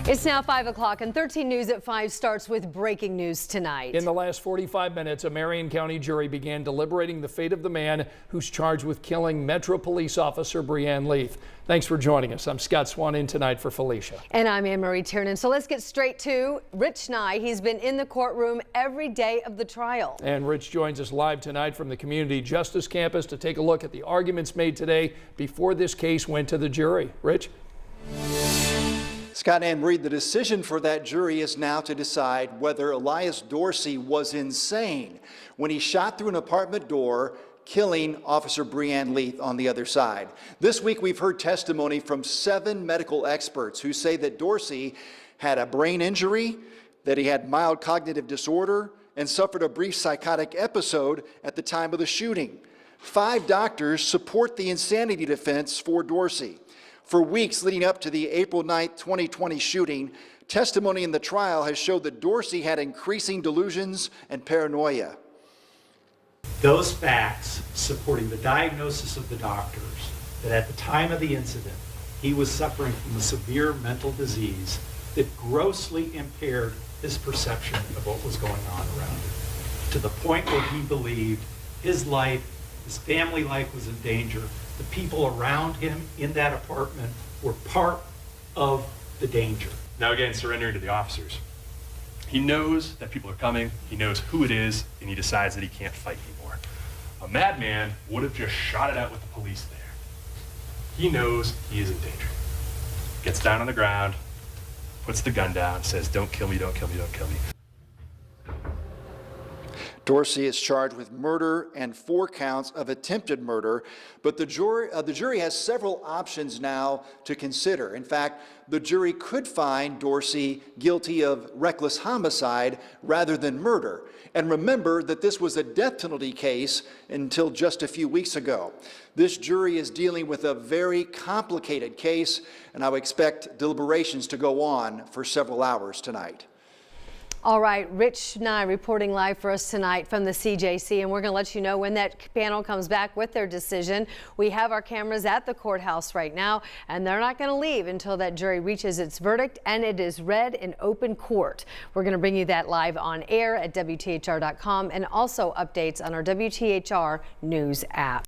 It's now 5 o'clock and 13 News at 5 starts with breaking news tonight. In the last 45 minutes, a Marion County jury began deliberating the fate of the man who's charged with killing Metro Police Officer Breann Leath. Thanks for joining us. I'm Scott Swan in tonight for Felicia. And I'm Anne-Marie Tiernan. So let's get straight to Rich Nye. He's been in the courtroom every day of the trial. And Rich joins us live tonight from the Community Justice Campus to take a look at the arguments made today before this case went to the jury. Rich? Scott and Marie, the decision for that jury is now to decide whether Elliahs Dorsey was insane when he shot through an apartment door, killing Officer Breann Leath on the other side. This week we've heard testimony from 7 medical experts who say that Dorsey had a brain injury, that he had mild cognitive disorder, and suffered a brief psychotic episode at the time of the shooting. 5 doctors support the insanity defense for Dorsey. For weeks leading up to the April 9, 2020 shooting, testimony in the trial has showed that Dorsey had increasing delusions and paranoia. Those facts supporting the diagnosis of the doctors that at the time of the incident, he was suffering from a severe mental disease that grossly impaired his perception of what was going on around him, to the point where he believed his life, his family life was in danger. The people around him in that apartment were part of the danger. Now again, surrendering to the officers. He knows that people are coming, he knows who it is, and he decides that he can't fight anymore. A madman would have just shot it out with the police there. He knows he is in danger. Gets down on the ground, puts the gun down, says, "Don't kill me, don't kill me, don't kill me." Dorsey is charged with murder and 4 counts of attempted murder, but the jury has several options now to consider. In fact, the jury could find Dorsey guilty of reckless homicide rather than murder. And remember that this was a death penalty case until just a few weeks ago. This jury is dealing with a very complicated case, and I would expect deliberations to go on for several hours tonight. All right, Rich Nye reporting live for us tonight from the CJC, and we're going to let you know when that panel comes back with their decision. We have our cameras at the courthouse right now, and they're not going to leave until that jury reaches its verdict and it is read in open court. We're going to bring you that live on air at WTHR.com and also updates on our WTHR News app.